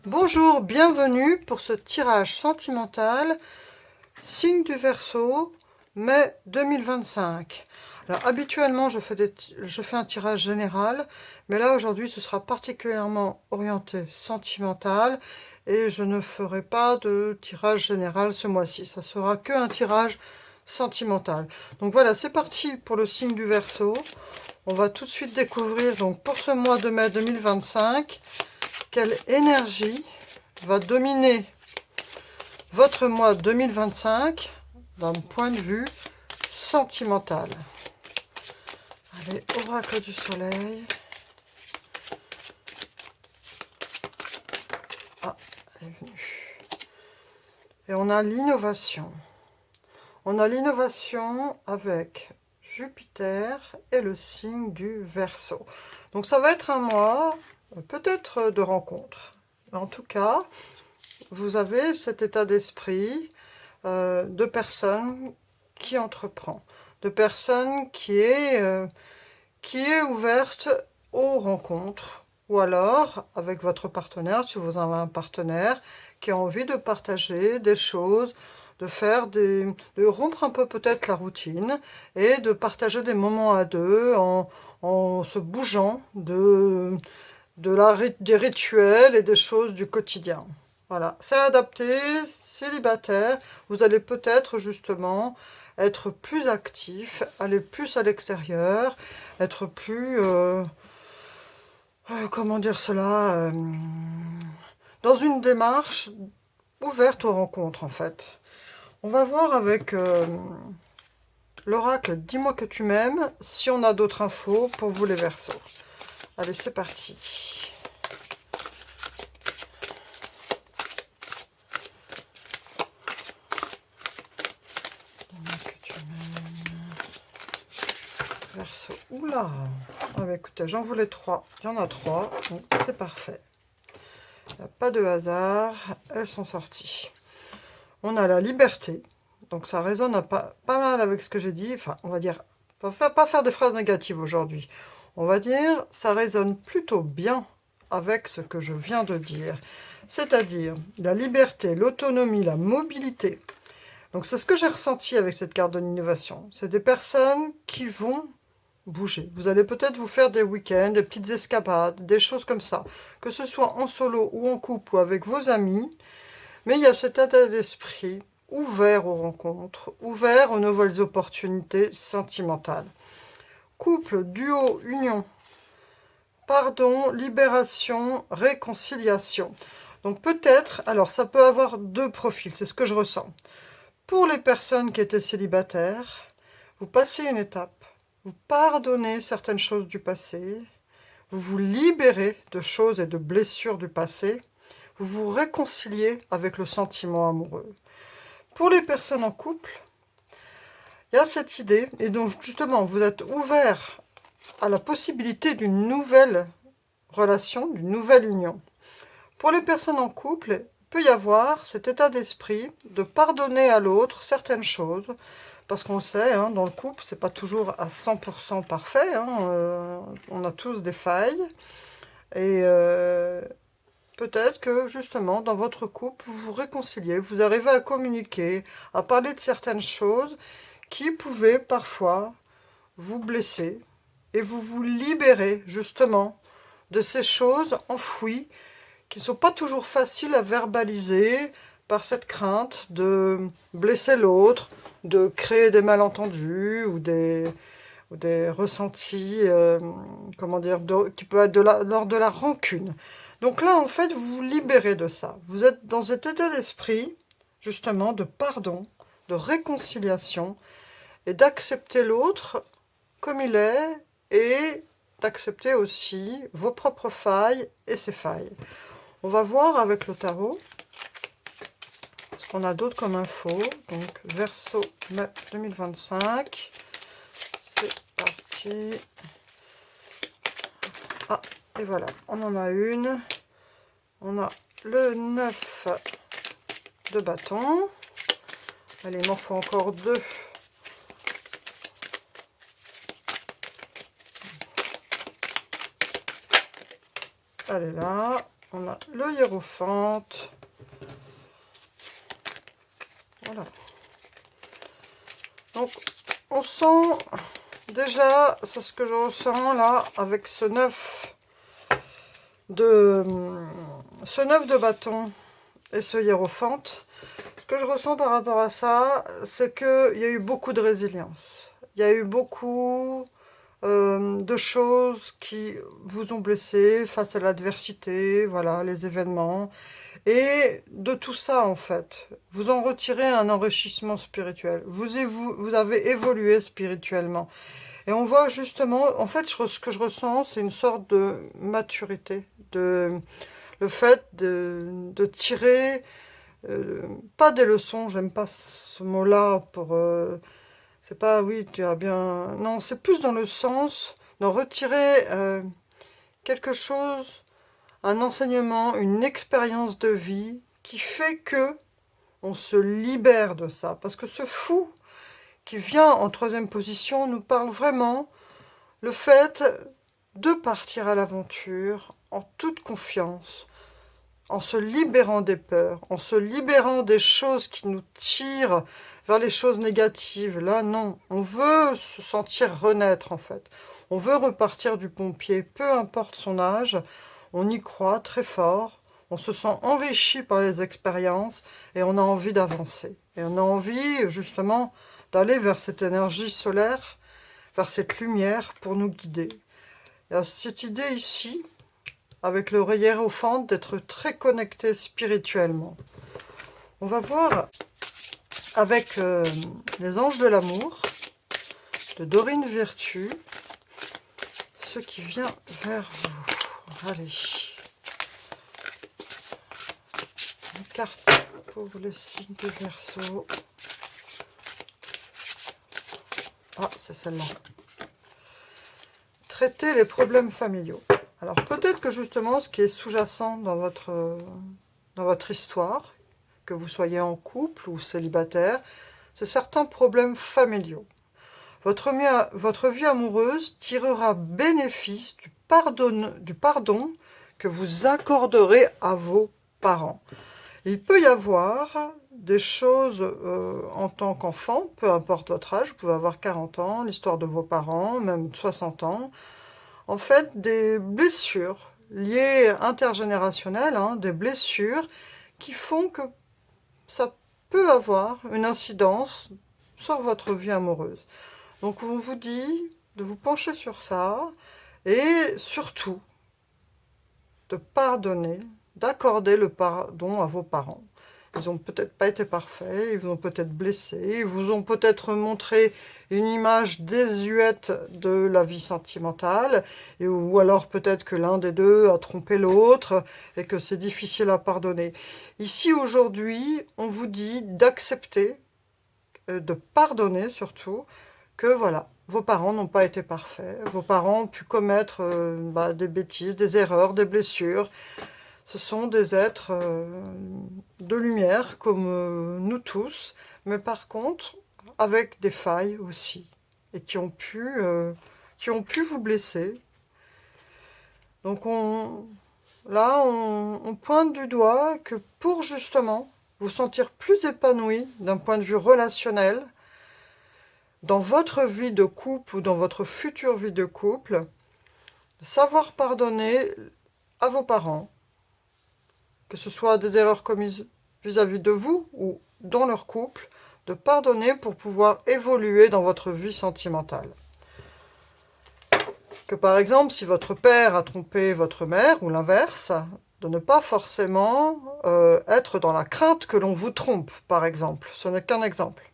Bonjour, bienvenue pour ce tirage sentimental, signe du Verseau, mai 2025. Alors habituellement je fais un tirage général, mais là aujourd'hui ce sera particulièrement orienté sentimental et je ne ferai pas de tirage général ce mois-ci, ça sera que un tirage sentimental. Donc voilà, c'est parti pour le signe du Verseau. On va tout de suite découvrir donc pour ce mois de mai 2025 quelle énergie va dominer votre mois 2025 d'un point de vue sentimental. Allez, oracle du soleil. Ah, elle est venue. Et on a l'innovation. On a l'innovation avec Jupiter et le signe du Verseau. Donc ça va être un mois peut-être de rencontres. En tout cas, vous avez cet état d'esprit de personne qui entreprend, de personne qui est ouverte aux rencontres, ou alors avec votre partenaire, si vous avez un partenaire qui a envie de partager des choses, de rompre un peu peut-être la routine et de partager des moments à deux en se bougeant des rituels et des choses du quotidien. Voilà, c'est adapté, célibataire, vous allez peut-être justement être plus actif, aller plus à l'extérieur, être plus, comment dire cela, dans une démarche ouverte aux rencontres en fait. On va voir avec l'oracle Dis-moi que tu m'aimes, si on a d'autres infos pour vous les Verseaux. Allez, c'est parti. Verseau. Oula. Ah bah écoutez, j'en voulais 3. Il y en a 3, donc c'est parfait. Il n'y a pas de hasard. Elles sont sorties. On a la liberté. Donc ça résonne pas mal avec ce que j'ai dit. Enfin, on va dire, on va pas faire de phrases négatives aujourd'hui. On va dire, ça résonne plutôt bien avec ce que je viens de dire. C'est-à-dire la liberté, l'autonomie, la mobilité. Donc c'est ce que j'ai ressenti avec cette carte de l'innovation. C'est des personnes qui vont bouger. Vous allez peut-être vous faire des week-ends, des petites escapades, des choses comme ça. Que ce soit en solo ou en couple ou avec vos amis. Mais il y a cet état d'esprit ouvert aux rencontres, ouvert aux nouvelles opportunités sentimentales. Couple, duo, union. Pardon, libération, réconciliation. Donc peut-être, alors ça peut avoir deux profils, c'est ce que je ressens. Pour les personnes qui étaient célibataires, vous passez une étape. Vous pardonnez certaines choses du passé, vous vous libérez de choses et de blessures du passé, vous vous réconciliez avec le sentiment amoureux. Pour les personnes en couple, il y a cette idée, et donc justement vous êtes ouvert à la possibilité d'une nouvelle relation, d'une nouvelle union. Pour les personnes en couple, il peut y avoir cet état d'esprit de pardonner à l'autre certaines choses, parce qu'on sait, hein, dans le couple, c'est pas toujours à 100% parfait, hein, on a tous des failles, et peut-être que justement, dans votre couple, vous vous réconciliez, vous arrivez à communiquer, à parler de certaines choses qui pouvaient parfois vous blesser, et vous vous libérez justement de ces choses enfouies qui ne sont pas toujours faciles à verbaliser par cette crainte de blesser l'autre, de créer des malentendus ou des ressentis, comment dire, qui peut être de l'ordre de la rancune. Donc là, en fait, vous vous libérez de ça. Vous êtes dans cet état d'esprit, justement, de pardon, de réconciliation, et d'accepter l'autre comme il est, et d'accepter aussi vos propres failles et ses failles. On va voir avec le tarot ce qu'on a d'autre comme info. Donc, Verseau, mai 2025. C'est parti. Ah, et voilà, on en a une. On a le 9 de bâton. Allez, il m'en faut encore 2. Allez là, on a le hiérophante. Voilà. Donc, on sent déjà, c'est ce que je ressens là, avec ce 9 de bâton et ce hiérophante. Ce que je ressens par rapport à ça, c'est qu'il y a eu beaucoup de résilience. Il y a eu beaucoup de choses qui vous ont blessé face à l'adversité, voilà, les événements. Et de tout ça, en fait, vous en retirez un enrichissement spirituel. Vous avez évolué spirituellement. Et on voit justement, en fait, ce que je ressens, c'est une sorte de maturité, le fait de tirer, pas des leçons, j'aime pas ce mot-là pour... c'est pas, oui, tu as bien... Non, c'est plus dans le sens d'en retirer quelque chose, un enseignement, une expérience de vie qui fait que on se libère de ça. Parce que ce fou qui vient en 3e position nous parle vraiment le fait de partir à l'aventure en toute confiance, en se libérant des peurs, en se libérant des choses qui nous tirent vers les choses négatives. Là, non, on veut se sentir renaître en fait. On veut repartir du bon pied, peu importe son âge, on y croit très fort, on se sent enrichi par les expériences et on a envie d'avancer. Et on a envie justement d'aller vers cette énergie solaire, vers cette lumière pour nous guider. Il y a cette idée ici, avec le hiérophant, d'être très connecté spirituellement. On va voir avec les anges de l'amour, de Dorine Virtue, ce qui vient vers vous. Allez. Une carte pour les signes du Verseau. Ah, c'est celle-là. Traiter les problèmes familiaux. Alors peut-être que justement ce qui est sous-jacent dans votre histoire, que vous soyez en couple ou célibataire, c'est certains problèmes familiaux. Votre vie amoureuse tirera bénéfice du pardon que vous accorderez à vos parents. Il peut y avoir des choses en tant qu'enfant, peu importe votre âge, vous pouvez avoir 40 ans, l'histoire de vos parents, même 60 ans, en fait des blessures liées intergénérationnelles, des blessures qui font que ça peut avoir une incidence sur votre vie amoureuse. Donc on vous dit de vous pencher sur ça et surtout de pardonner, d'accorder le pardon à vos parents. Ils n'ont peut-être pas été parfaits, ils vous ont peut-être blessé, ils vous ont peut-être montré une image désuète de la vie sentimentale, ou alors peut-être que l'un des deux a trompé l'autre et que c'est difficile à pardonner. Ici, aujourd'hui, on vous dit d'accepter, de pardonner surtout, que voilà, vos parents n'ont pas été parfaits, vos parents ont pu commettre des bêtises, des erreurs, des blessures. Ce sont des êtres de lumière comme nous tous, mais par contre avec des failles aussi, et qui ont pu vous blesser. Donc on pointe du doigt que pour justement vous sentir plus épanoui d'un point de vue relationnel, dans votre vie de couple ou dans votre future vie de couple, savoir pardonner à vos parents, que ce soit des erreurs commises vis-à-vis de vous ou dans leur couple, de pardonner pour pouvoir évoluer dans votre vie sentimentale. Que par exemple, si votre père a trompé votre mère ou l'inverse, de ne pas forcément être dans la crainte que l'on vous trompe, par exemple. Ce n'est qu'un exemple.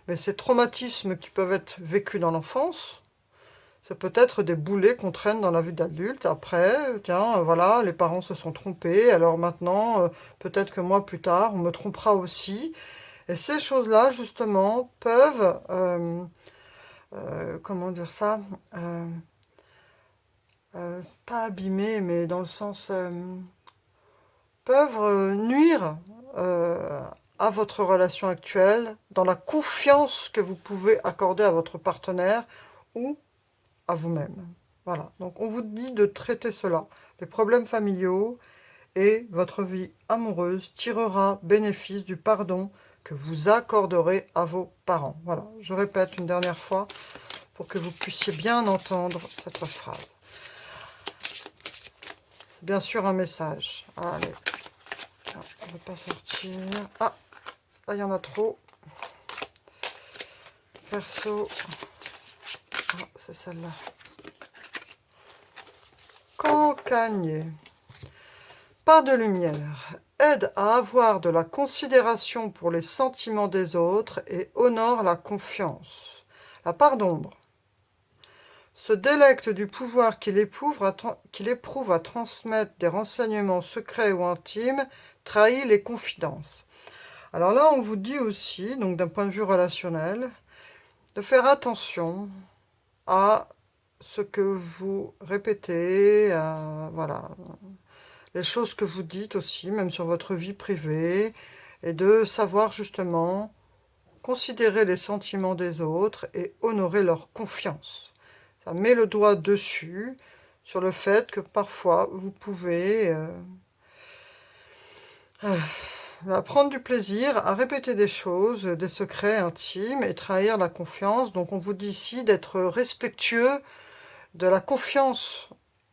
Mais ces traumatismes qui peuvent être vécus dans l'enfance, c'est peut-être des boulets qu'on traîne dans la vie d'adulte. Après, tiens, voilà, les parents se sont trompés, alors maintenant, peut-être que moi, plus tard, on me trompera aussi. Et ces choses-là, justement, peuvent, comment dire ça, pas abîmer, mais dans le sens, peuvent nuire à votre relation actuelle, dans la confiance que vous pouvez accorder à votre partenaire ou à vous-même. Voilà, donc on vous dit de traiter cela, les problèmes familiaux, et votre vie amoureuse tirera bénéfice du pardon que vous accorderez à vos parents. Voilà, je répète une dernière fois pour que vous puissiez bien entendre cette phrase. C'est bien sûr un message. Allez, on ne va pas sortir. Ah, là il y en a trop. Verseau. Ah, c'est celle-là. Cancanier. Pas de lumière. Aide à avoir de la considération pour les sentiments des autres et honore la confiance. La part d'ombre. Se délecte du pouvoir qu'il éprouve à transmettre des renseignements secrets ou intimes, trahit les confidences. Alors là, on vous dit aussi, donc d'un point de vue relationnel, de faire attention à ce que vous répétez, voilà, les choses que vous dites aussi, même sur votre vie privée, et de savoir justement considérer les sentiments des autres et honorer leur confiance. Ça met le doigt dessus, sur le fait que parfois vous pouvez prendre du plaisir à répéter des choses, des secrets intimes et trahir la confiance. Donc on vous dit ici d'être respectueux de la confiance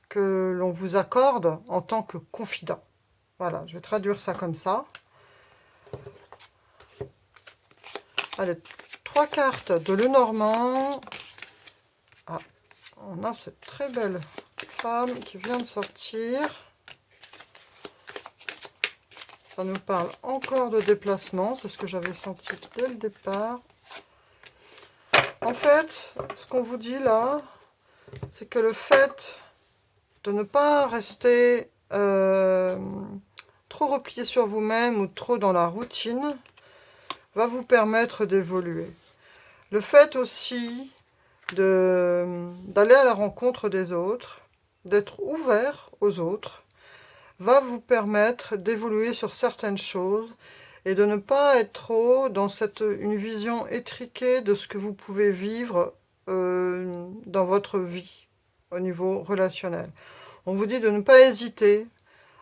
que l'on vous accorde en tant que confident. Voilà, je vais traduire ça comme ça. Allez, 3 cartes de Lenormand. Ah, on a cette très belle femme qui vient de sortir. Ça nous parle encore de déplacement, c'est ce que j'avais senti dès le départ. En fait, ce qu'on vous dit là, c'est que le fait de ne pas rester trop replié sur vous-même ou trop dans la routine va vous permettre d'évoluer. Le fait aussi d'aller à la rencontre des autres, d'être ouvert aux autres, va vous permettre d'évoluer sur certaines choses et de ne pas être trop dans une vision étriquée de ce que vous pouvez vivre dans votre vie au niveau relationnel. On vous dit de ne pas hésiter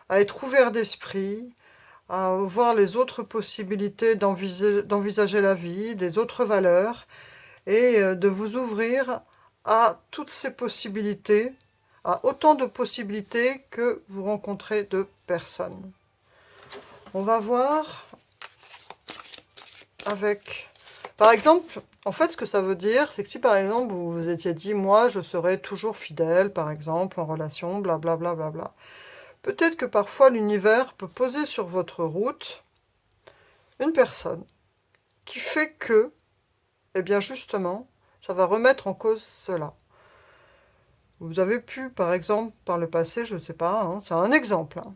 à être ouvert d'esprit, à voir les autres possibilités d'envisager la vie, des autres valeurs, et de vous ouvrir à toutes ces possibilités, à autant de possibilités que vous rencontrez de personnes. On va voir avec... Par exemple, en fait, ce que ça veut dire, c'est que si par exemple, vous vous étiez dit, moi, je serai toujours fidèle, par exemple, en relation, blablabla, bla, bla, bla. Peut-être que parfois, l'univers peut poser sur votre route une personne qui fait que, eh bien justement, ça va remettre en cause cela. Vous avez pu, par exemple, par le passé, je ne sais pas, hein, c'est un exemple, hein,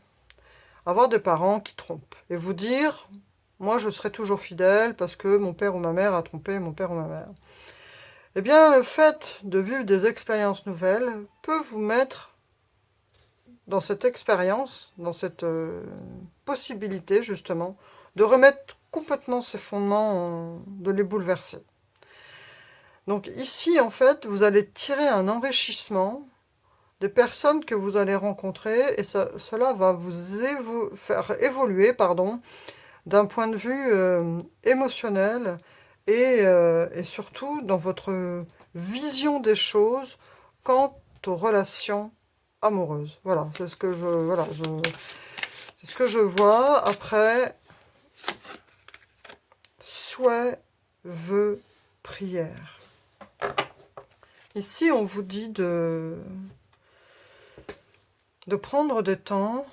avoir des parents qui trompent et vous dire, moi je serai toujours fidèle parce que mon père ou ma mère a trompé mon père ou ma mère. Eh bien, le fait de vivre des expériences nouvelles peut vous mettre dans cette expérience, dans cette possibilité justement, de remettre complètement ces fondements, de les bouleverser. Donc ici, en fait, vous allez tirer un enrichissement des personnes que vous allez rencontrer et cela va vous faire évoluer d'un point de vue émotionnel et surtout dans votre vision des choses quant aux relations amoureuses. Voilà, c'est ce que c'est ce que je vois. Après, souhait, vœu, prière. Ici, on vous dit de prendre du temps,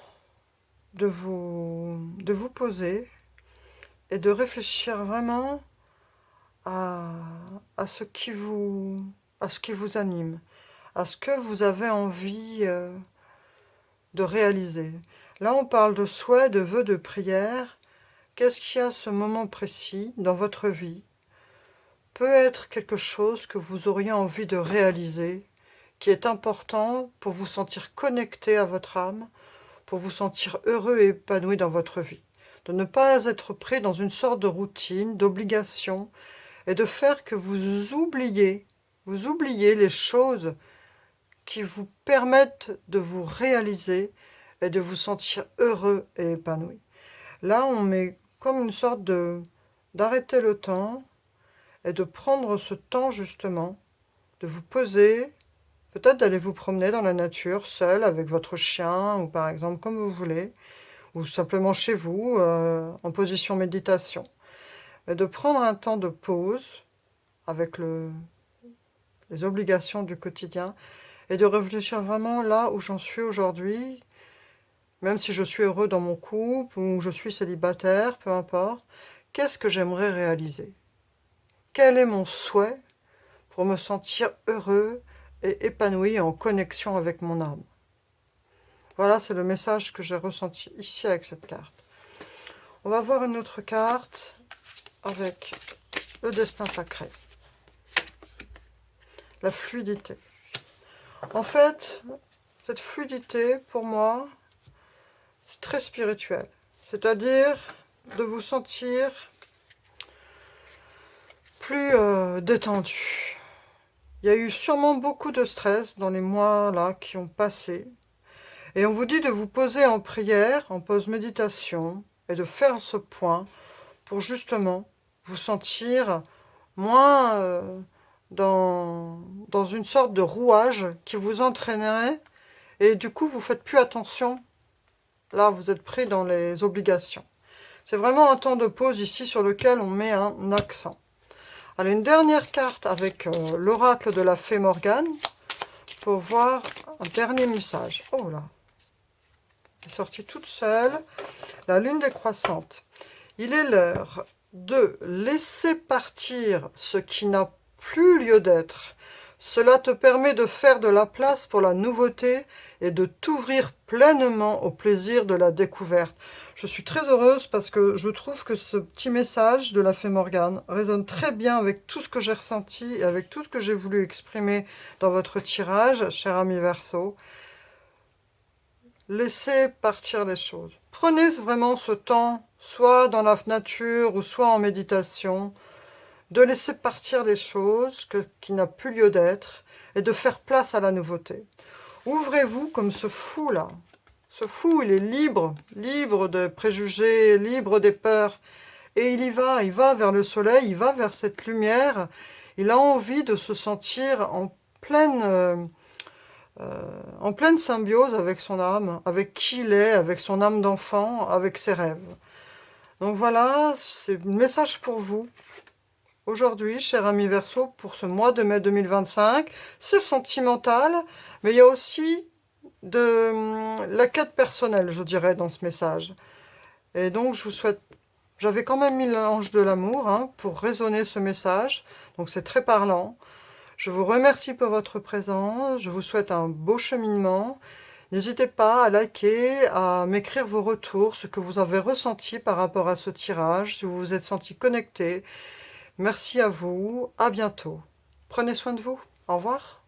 de vous poser et de réfléchir vraiment à ce qui vous anime, à ce que vous avez envie de réaliser. Là, on parle de souhait, de vœux, de prière. Qu'est-ce qu'il y a à ce moment précis dans votre vie peut être quelque chose que vous auriez envie de réaliser, qui est important pour vous sentir connecté à votre âme, pour vous sentir heureux et épanoui dans votre vie. De ne pas être pris dans une sorte de routine, d'obligation, et de faire que vous oubliez les choses qui vous permettent de vous réaliser et de vous sentir heureux et épanoui. Là, on met comme une sorte d'arrêter le temps et de prendre ce temps justement, de vous poser, peut-être d'aller vous promener dans la nature, seul, avec votre chien, ou par exemple comme vous voulez, ou simplement chez vous, en position méditation. Mais de prendre un temps de pause avec les obligations du quotidien et de réfléchir vraiment là où j'en suis aujourd'hui, même si je suis heureux dans mon couple ou je suis célibataire, peu importe, qu'est-ce que j'aimerais réaliser? Quel est mon souhait pour me sentir heureux et épanoui en connexion avec mon âme? Voilà, c'est le message que j'ai ressenti ici avec cette carte. On va voir une autre carte avec le destin sacré. La fluidité. En fait, cette fluidité, pour moi, c'est très spirituel. C'est-à-dire de vous sentir plus détendu. Il y a eu sûrement beaucoup de stress dans les mois là qui ont passé. Et on vous dit de vous poser en prière, en pause méditation, et de faire ce point pour justement vous sentir moins dans une sorte de rouage qui vous entraînerait. Et du coup, vous faites plus attention. Là, vous êtes pris dans les obligations. C'est vraiment un temps de pause ici sur lequel on met un accent. Allez, une dernière carte avec l'oracle de la fée Morgane pour voir un dernier message. Oh là, elle est sortie toute seule. La lune décroissante. Il est l'heure de laisser partir ce qui n'a plus lieu d'être. Cela te permet de faire de la place pour la nouveauté et de t'ouvrir pleinement au plaisir de la découverte. Je suis très heureuse parce que je trouve que ce petit message de la fée Morgane résonne très bien avec tout ce que j'ai ressenti et avec tout ce que j'ai voulu exprimer dans votre tirage, cher ami Verseau. Laissez partir les choses. Prenez vraiment ce temps, soit dans la nature ou soit en méditation, de laisser partir les choses qui n'a plus lieu d'être et de faire place à la nouveauté. Ouvrez-vous comme ce fou là. Ce fou, il est libre de préjugés, libre des peurs. Et il va vers le soleil, il va vers cette lumière. Il a envie de se sentir en pleine symbiose avec son âme, avec qui il est, avec son âme d'enfant, avec ses rêves. Donc voilà, c'est un message pour vous. Aujourd'hui, cher ami Verseau, pour ce mois de mai 2025, c'est sentimental, mais il y a aussi de la quête personnelle, je dirais, dans ce message. Et donc, je vous souhaite... J'avais quand même mis l'ange de l'amour pour résonner ce message, donc c'est très parlant. Je vous remercie pour votre présence, je vous souhaite un beau cheminement. N'hésitez pas à liker, à m'écrire vos retours, ce que vous avez ressenti par rapport à ce tirage, si vous vous êtes senti connecté. Merci à vous, à bientôt. Prenez soin de vous, au revoir.